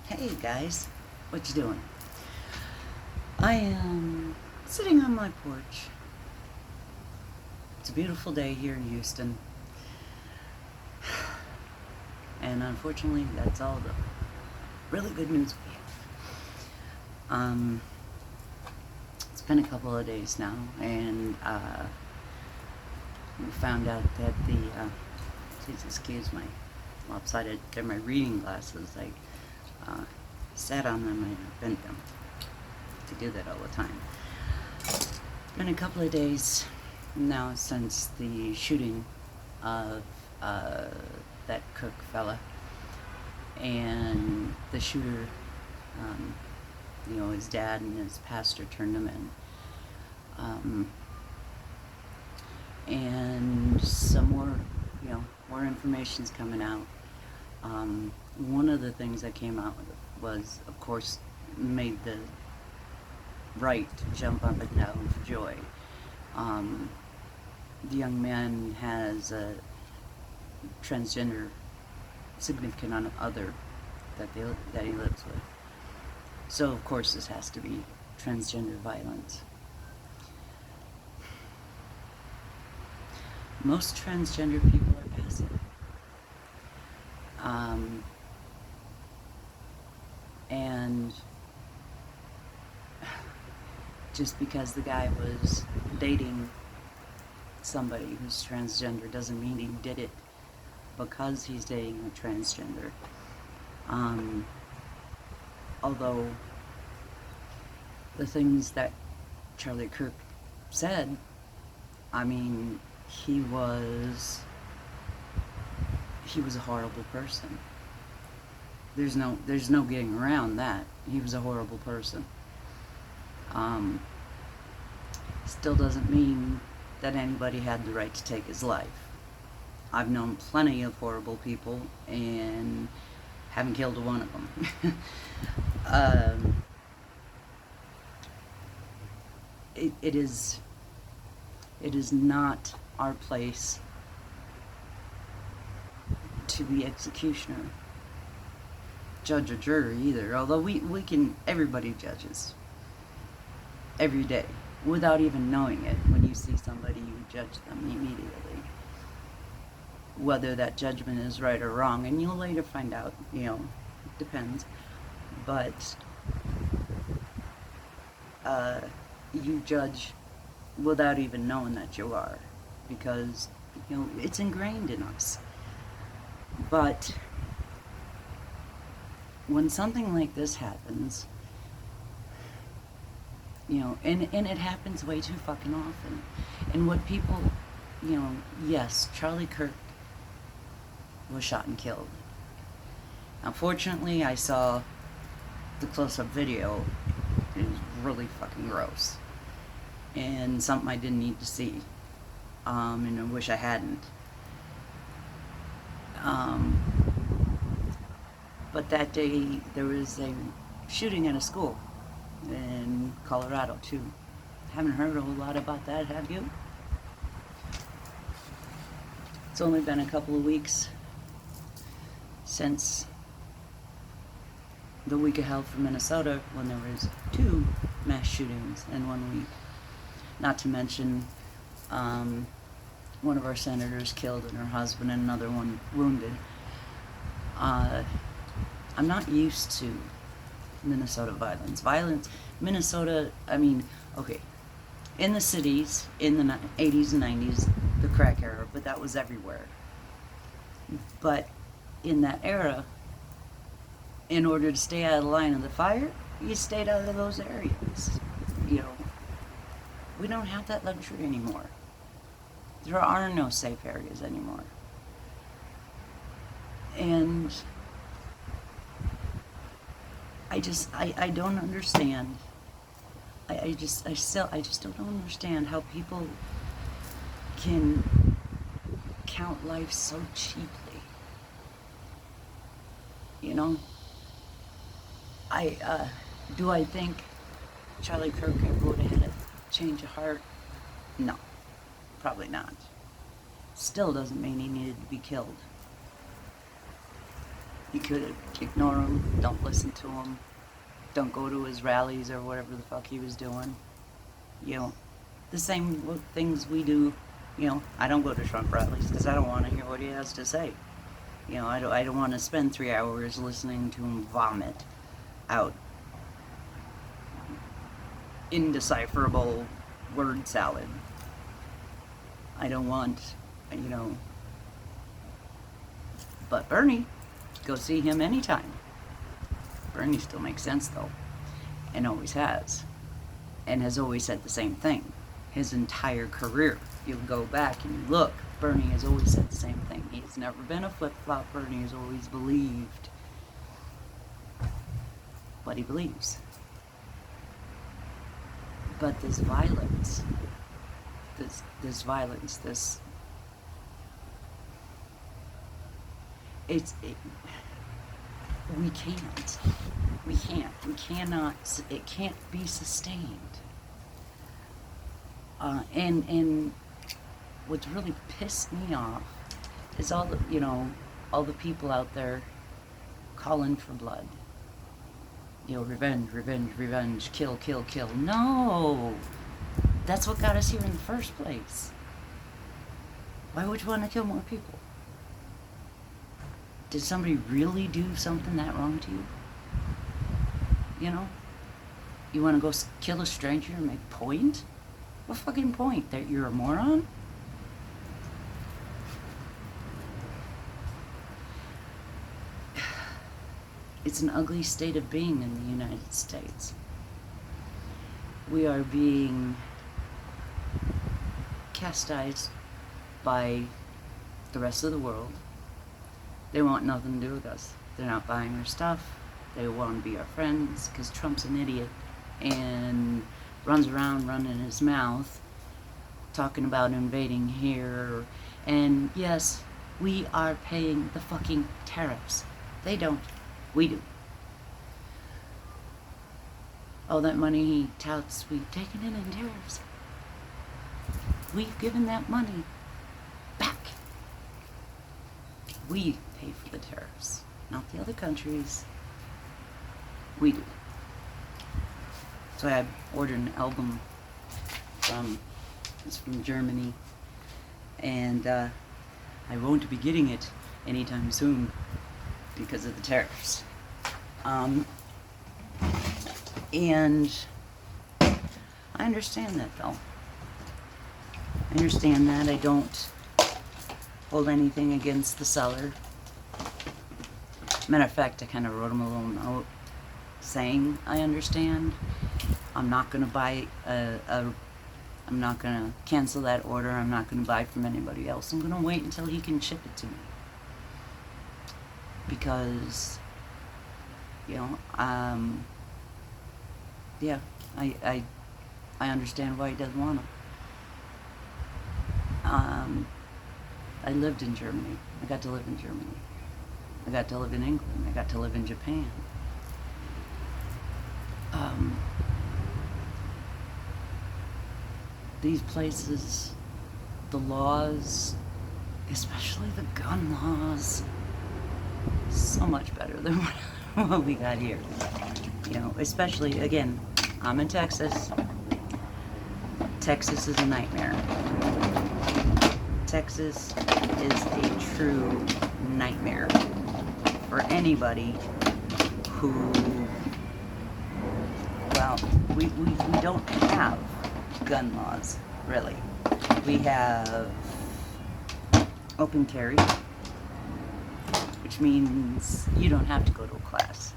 Hey guys, what you doing? I am sitting on my porch. It's a beautiful day here in Houston, and unfortunately, that's all the really good news we have. It's been a couple of days now, and we found out that please excuse my lopsided, they're my reading glasses. I sat on them and bent them. I do that all the time. It's been a couple of days now since the shooting of that Cook fella, and the shooter, his dad and his pastor turned him in. And some more information's coming out. One of the things that came out was, of course, made the right to jump up and down for joy. The young man has a transgender significant other that he lives with. So of course this has to be transgender violence. Most transgender people are passive. And just because the guy was dating somebody who's transgender doesn't mean he did it because he's dating a transgender. Although the things that Charlie Kirk said, I mean, he was a horrible person. There's no getting around that. He was a horrible person. Still doesn't mean that anybody had the right to take his life. I've known plenty of horrible people and haven't killed one of them. It is not our place to be executioner, judge, or jury either. Although we can, everybody judges every day without even knowing it. When you see somebody, you judge them immediately, whether that judgment is right or wrong, and you'll later find out. It depends. But you judge without even knowing that you are, because it's ingrained in us. But when something like this happens, and it happens way too fucking often. And what people, yes, Charlie Kirk was shot and killed. Unfortunately, I saw the close-up video. It was really fucking gross. And something I didn't need to see. And I wish I hadn't. But that day, there was a shooting at a school in Colorado, too. Haven't heard a whole lot about that, have you? It's only been a couple of weeks since the week of hell from Minnesota, when there was 2 mass shootings in 1 week. Not to mention one of our senators killed and her husband, and another one wounded. I'm not used to Minnesota violence. Minnesota, I mean, okay, in the cities, in the 80s and 90s, the crack era, but that was everywhere. But in that era, in order to stay out of the line of the fire, you stayed out of those areas. We don't have that luxury anymore. There are no safe areas anymore. And I don't understand. I just don't understand how people can count life so cheaply. Do I think Charlie Kirk ever would have had a change of heart? No, probably not. Still doesn't mean he needed to be killed. You could ignore him, don't listen to him, don't go to his rallies or whatever the fuck he was doing. You know, the same things we do. You know, I don't go to Trump rallies because I don't want to hear what he has to say. You know, I don't want to spend 3 hours listening to him vomit out indecipherable word salad. I don't want, you know. But Bernie, go see him anytime. Bernie still makes sense though, and always has, and has always said the same thing his entire career. You go back and you look, Bernie has always said the same thing. He's never been a flip-flop. Bernie has always believed what he believes. But this violence, we cannot, it can't be sustained. And what's really pissed me off is all the people out there calling for blood. You know, revenge, kill. No! That's what got us here in the first place. Why would you want to kill more people? Did somebody really do something that wrong to you? You know? You want to go kill a stranger and make point? What fucking point? That you're a moron? It's an ugly state of being in the United States. We are being chastised by the rest of the world. They want nothing to do with us. They're not buying our stuff. They want to be our friends because Trump's an idiot and runs around running his mouth talking about invading here. And yes, we are paying the fucking tariffs. They don't. We do. All that money he touts, we've taken in tariffs. We've given that money back. We pay for the tariffs, not the other countries. We do. So I ordered an album it's from Germany, and I won't be getting it anytime soon because of the tariffs. And I understand that though. I understand that. I don't hold anything against the seller. Matter of fact, I kind of wrote him a little note saying I understand. I'm not going to buy I'm not going to cancel that order. I'm not going to buy from anybody else. I'm going to wait until he can ship it to me. Because, you know, yeah, I understand why he doesn't want them. I lived in Germany. I got to live in Germany. I got to live in England. I got to live in Japan. These places, the laws, especially the gun laws, so much better than what we got here. You know, especially, again, I'm in Texas. Texas is a nightmare. Texas is a true nightmare for anybody who, well, we don't have gun laws, really. We have open carry, which means you don't have to go to a class.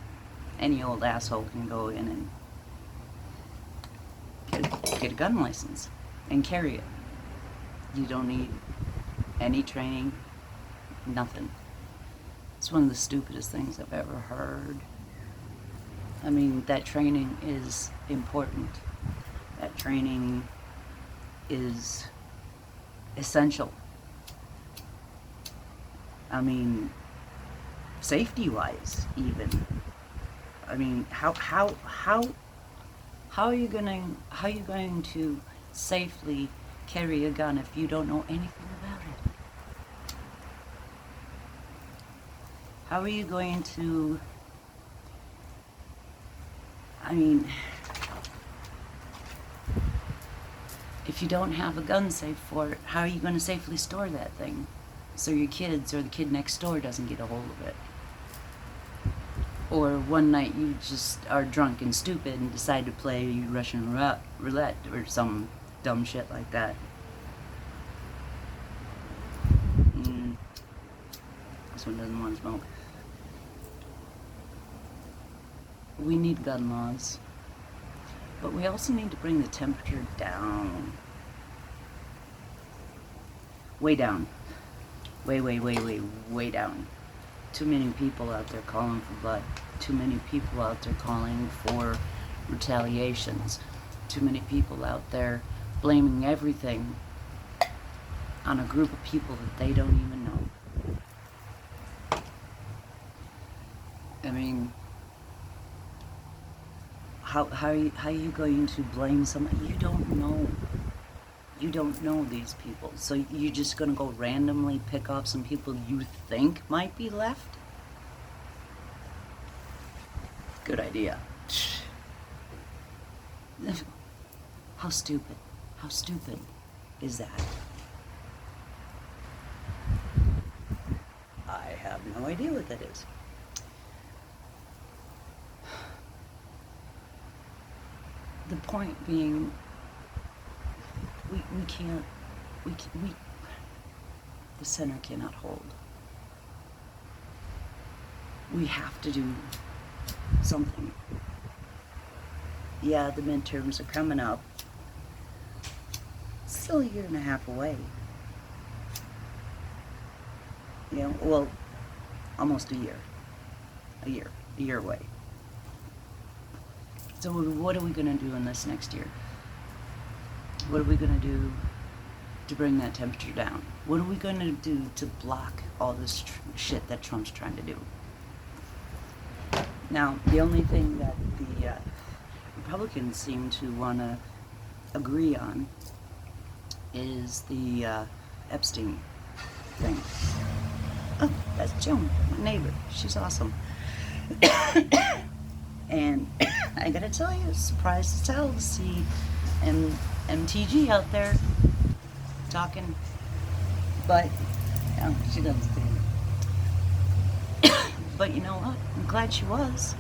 Any old asshole can go in and get a gun license and carry it. You don't need any training, nothing. It's one of the stupidest things I've ever heard. I mean, that training is important. That training is essential. I mean, safety-wise, even. I mean, how are you going to safely carry a gun if you don't know anything about it? How are you going to, I mean, if you don't have a gun safe for it, how are you going to safely store that thing so your kids or the kid next door doesn't get a hold of it? Or one night you just are drunk and stupid and decide to play Russian roulette or some dumb shit like that. This one doesn't want to smoke. We need gun laws, but we also need to bring the temperature down. Way down. Way down. Too many people out there calling for blood. Too many people out there calling for retaliations. Too many people out there blaming everything on a group of people that they don't even know. I mean, how are you going to blame somebody you don't know? You don't know these people, so you're just gonna go randomly pick off some people you think might be left? Good idea. How stupid is that? I have no idea what that is. The point being, the center cannot hold. We have to do something. Yeah, the midterms are coming up. Still a year and a half away. You know, well, almost a year. A year away. So what are we going to do in this next year? What are we going to do to bring that temperature down? What are we going to do to block all this shit that Trump's trying to do? Now, the only thing that the Republicans seem to want to agree on is the Epstein thing. Oh, that's Joan, my neighbor. She's awesome. And I gotta tell you, surprised as hell to see MTG out there talking, but you know, she doesn't stand it. But you know what? I'm glad she was.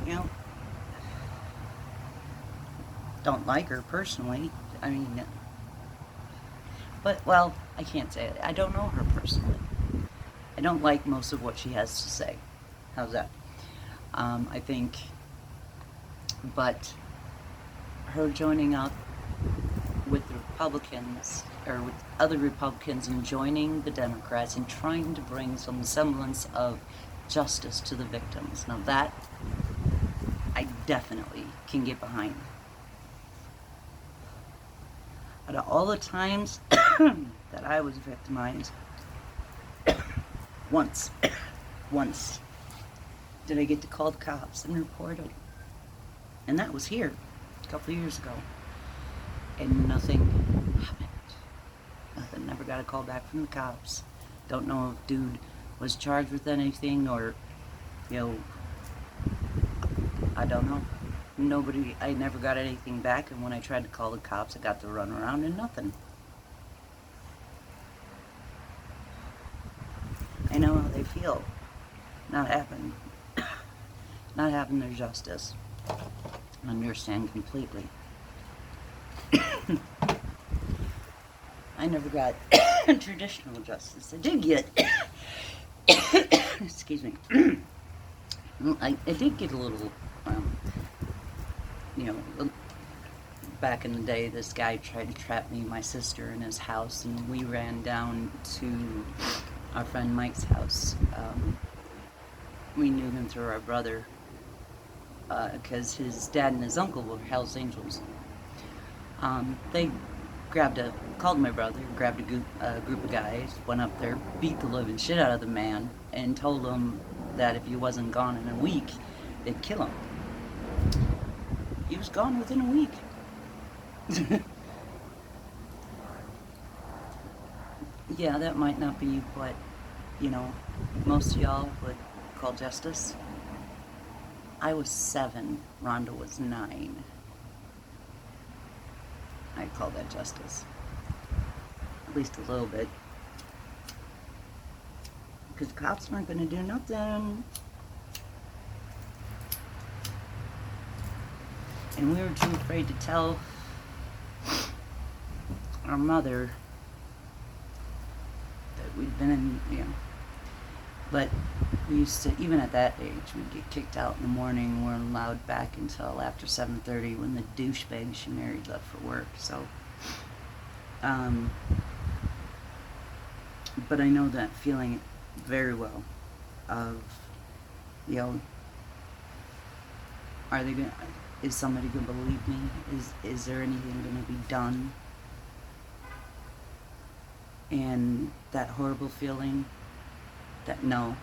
You know, don't like her personally. I mean, but well, I can't say it. I don't know her personally. I don't like most of what she has to say. How's that? I think, but her joining up with the Republicans, or with other Republicans, and joining the Democrats and trying to bring some semblance of justice to the victims. Now that, I definitely can get behind. Out of all the times that I was victimized, once did I get to call the cops and report it. And that was here a couple of years ago. And nothing happened. Nothing. Never got a call back from the cops. Don't know if dude was charged with anything or, you know, I don't know. I never got anything back, and when I tried to call the cops, I got the runaround and nothing. I know how they feel. Not having their justice. I understand completely. I never got traditional justice. I did get, excuse me, I did get a little, you know, back in the day, this guy tried to trap me and my sister in his house, and we ran down to our friend Mike's house. We knew him through our brother, because his dad and his uncle were Hell's Angels. They called my brother, grabbed a group of guys, went up there, beat the living shit out of the man, and told him that if he wasn't gone in a week, they'd kill him. He was gone within a week. Yeah, that might not be what you know, most of y'all would call justice. I was 7, Rhonda was 9. I call that justice. At least a little bit. Because the cops aren't going to do nothing. And we were too afraid to tell our mother that we'd been in, you know. But we used to, even at that age, we'd get kicked out in the morning. We weren't allowed back until after 7:30 when the douchebag she married left for work. So, but I know that feeling very well of, you know, are they gonna, is somebody gonna believe me? Is there anything gonna be done? And that horrible feeling that no,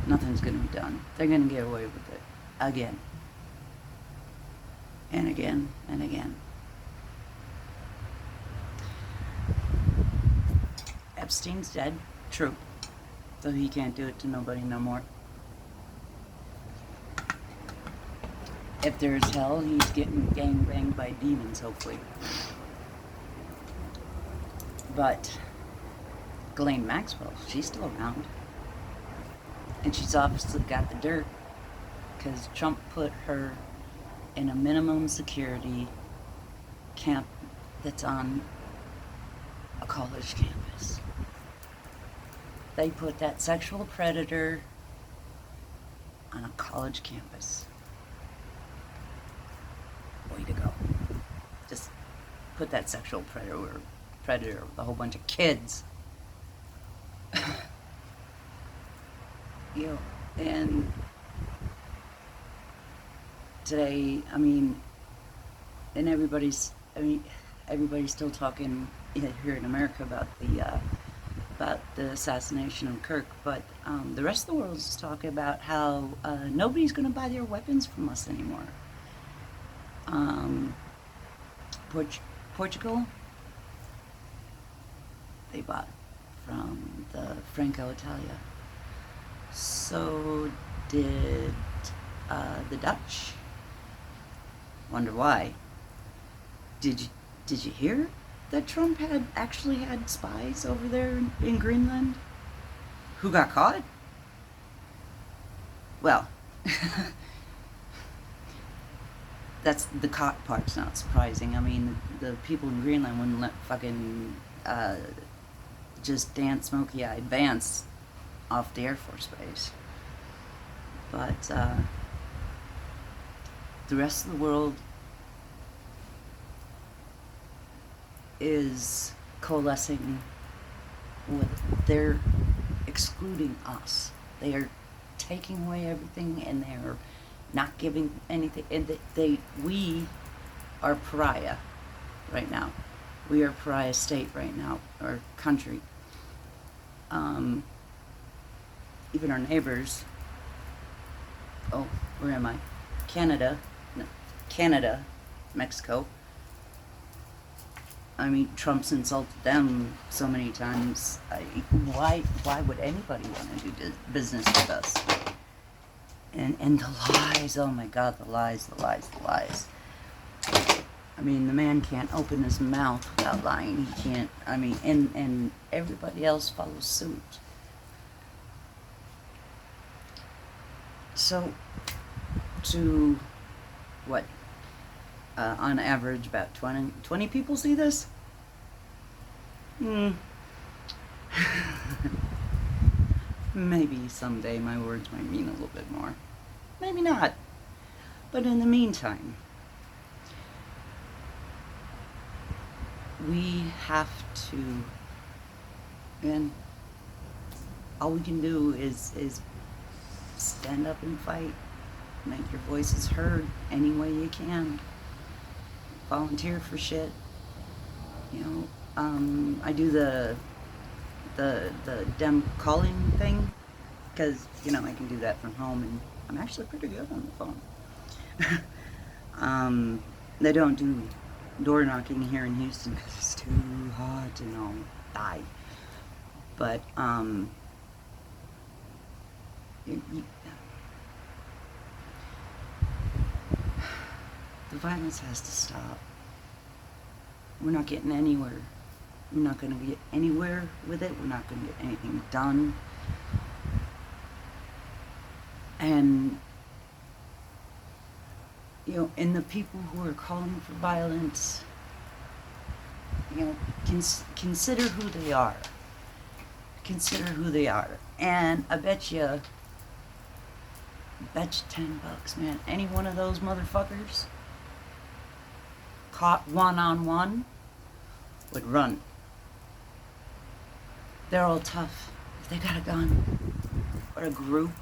nothing's gonna be done. They're gonna get away with it again and again and again. Epstein's dead, true, so he can't do it to nobody no more. If there's hell, he's getting gangbanged by demons, hopefully. But Ghislaine Maxwell, she's still around. And she's obviously got the dirt because Trump put her in a minimum security camp that's on a college campus. They put that sexual predator on a college campus. Way to go. Just put that sexual predator with a whole bunch of kids. You know, and today, and everybody's still talking here in America about the assassination of Kirk, but the rest of the world is talking about how nobody's going to buy their weapons from us anymore. Portugal, they bought from the Franco Italia. So did the Dutch. Wonder why. Did you hear that Trump actually had spies over there in Greenland who got caught? Well, that's the caught part's not surprising. I mean, the people in Greenland wouldn't let fucking just Dan Smokey Eye Vance off the Air Force Base. But the rest of the world is coalescing with, they're excluding us. They are taking away everything and they're not giving anything. And we are pariah right now. We are pariah state right now, or country. Even our neighbors, oh, where am I? Canada, Mexico. I mean, Trump's insulted them so many times. Why would anybody want to do business with us? And the lies, oh my God, the lies. I mean, the man can't open his mouth without lying. He can't, and everybody else follows suit. So, to what? On average, about 20 people see this? Maybe someday my words might mean a little bit more. Maybe not. But in the meantime, we have to, and all we can do is stand up and fight. Make your voices heard any way you can. Volunteer for shit. You know, I do the dem calling thing because, you know, I can do that from home and I'm actually pretty good on the phone. They don't do door knocking here in Houston because it's too hot and I'll die. But The violence has to stop. We're not getting anywhere. We're not going to get anywhere with it. We're not going to get anything done. And, and the people who are calling for violence, consider who they are. Consider who they are. And I bet you $10, man. Any one of those motherfuckers caught one-on-one would run. They're all tough. If they got a gun, or a group,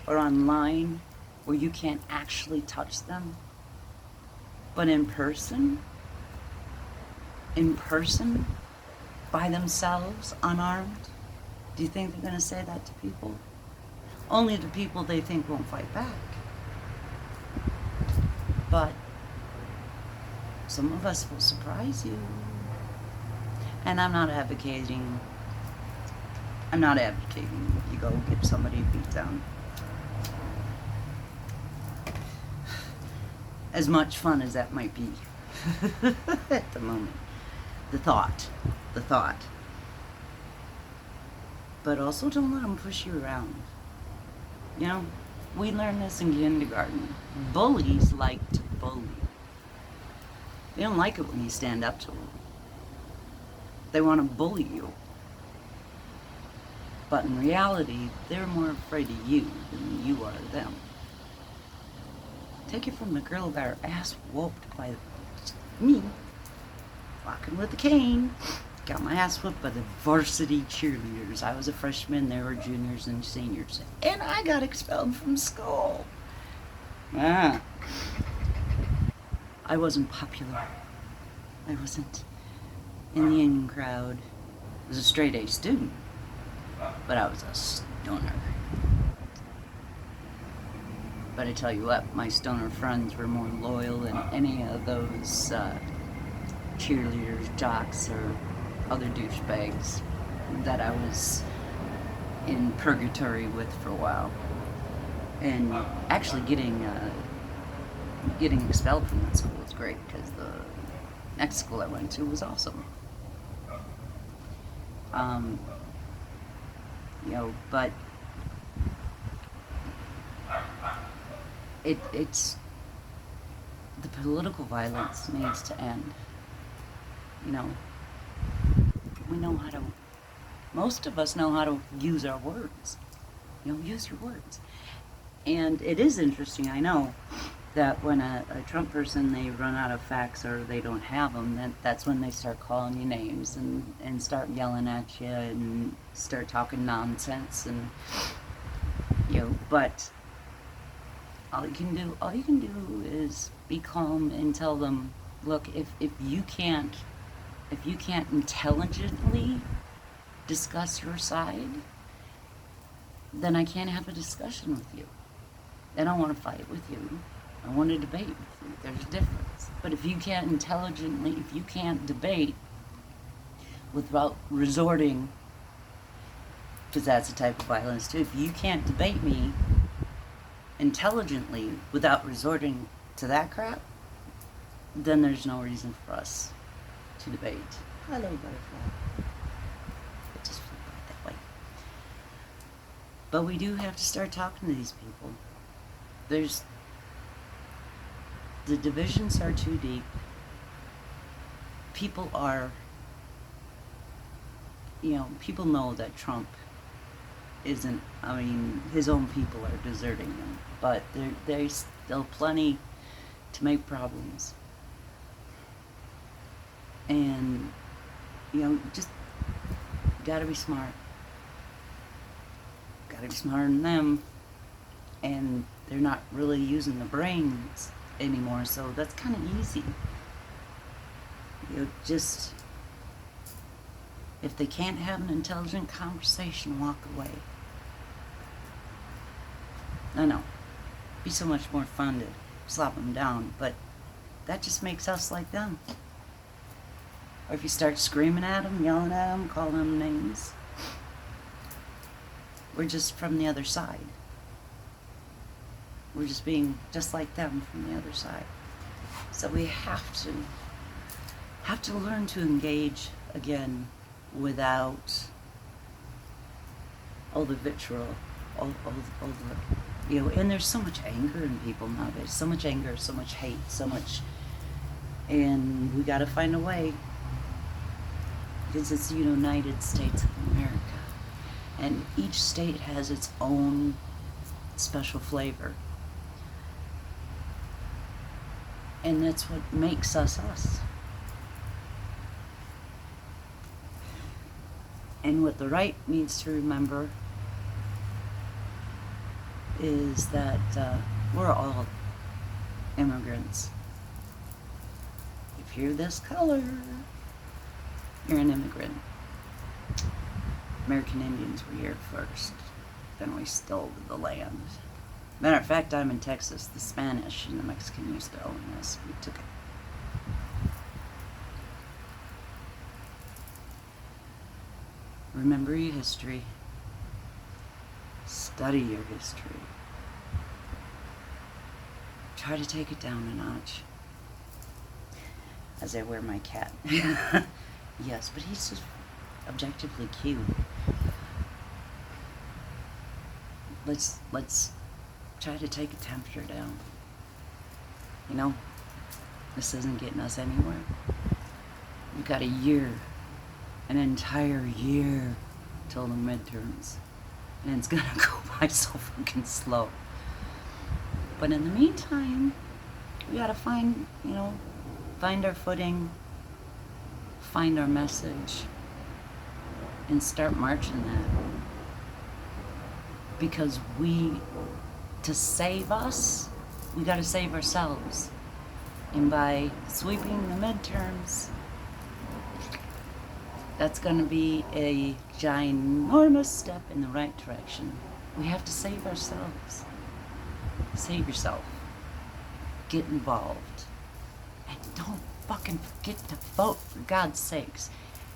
or online, where you can't actually touch them, but in person, by themselves, unarmed, do you think they're going to say that to people? Only the people they think won't fight back. But some of us will surprise you. And I'm not advocating you go get somebody beat down. As much fun as that might be at the moment. The thought. But also don't let them push you around. We learned this in kindergarten. Bullies like to bully. They don't like it when you stand up to them. They want to bully you. But in reality, they're more afraid of you than you are of them. Take it from the girl who got her ass whooped by me, walking with a cane. Got my ass whooped by the varsity cheerleaders. I was a freshman, they were juniors and seniors. And I got expelled from school. I wasn't popular. I wasn't in the in crowd. I was a straight A student, but I was a stoner. But I tell you what, my stoner friends were more loyal than any of those cheerleaders, jocks, or other douchebags that I was in purgatory with for a while. And actually getting expelled from that school was great, because the next school I went to was awesome. But it's the political violence needs to end. We know how to, most of us know how to use our words. Use your words. And it is interesting, I know, that when a Trump person, they run out of facts or they don't have them, that's when they start calling you names and start yelling at you and start talking nonsense. And, but all you can do is be calm and tell them, look, if you can't intelligently discuss your side, then I can't have a discussion with you. I don't want to fight with you. I want to debate with you. There's a difference. But if you can't debate without resorting, because that's a type of violence too, if you can't debate me intelligently without resorting to that crap, then there's no reason for us to debate. Hello, butterfly. It just flew right that way. But we do have to start talking to these people. The divisions are too deep. People know that Trump isn't, his own people are deserting him, but there's still plenty to make problems. And, just gotta be smart. Gotta be smarter than them. And they're not really using the brains anymore, so that's kind of easy. Just, if they can't have an intelligent conversation, walk away. I know. It'd be so much more fun to slap them down, but that just makes us like them. Or if you start screaming at them, yelling at them, calling them names, we're just from the other side. We're just being just like them from the other side. So we have to learn to engage again without all the vitriol, all the, and there's so much anger in people nowadays, so much anger, so much hate, so much, and we got to find a way, because it's the United States of America, and each state has its own special flavor, and that's what makes us us. And what the right needs to remember is that we're all immigrants. If you're this color, you're an immigrant. American Indians were here first. Then we stole the land. Matter of fact, I'm in Texas. The Spanish and the Mexican used to own this. We took it. Remember your history. Study your history. Try to take it down a notch. As I wear my cat. Yes, but he's just objectively cute. Let's try to take the temperature down. This isn't getting us anywhere. We've got a year. An entire year till the midterms, and it's gonna go by so fucking slow. But in the meantime, we gotta find our footing, find our message, and start marching that. Because to save us, we gotta save ourselves. And by sweeping the midterms, that's going to be a ginormous step in the right direction. We have to save ourselves. Save yourself. Get involved. And don't fucking forget to vote, for God's sakes.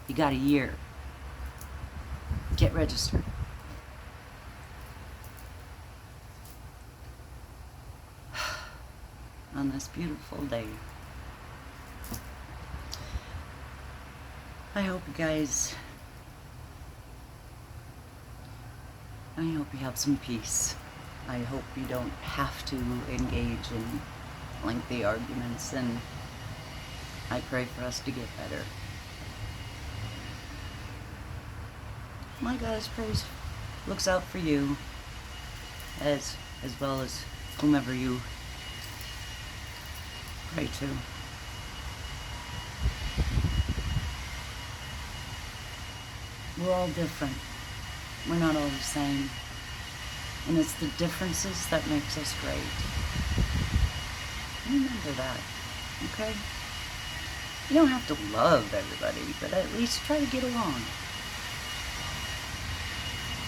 You got a year. Get registered. On this beautiful day. I hope you have some peace. I hope you don't have to engage in lengthy arguments, and I pray for us to get better. My God's praise looks out for you as well as whomever you pray to. We're all different. We're not all the same. And it's the differences that makes us great. Remember that, okay? You don't have to love everybody, but at least try to get along.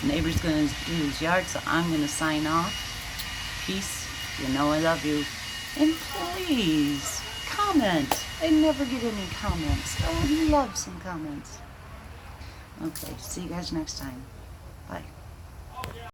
Neighbor's gonna do his yard, so I'm gonna sign off. Peace. You know I love you. And please, comment. I never get any comments. I would love some comments. Okay, see you guys next time.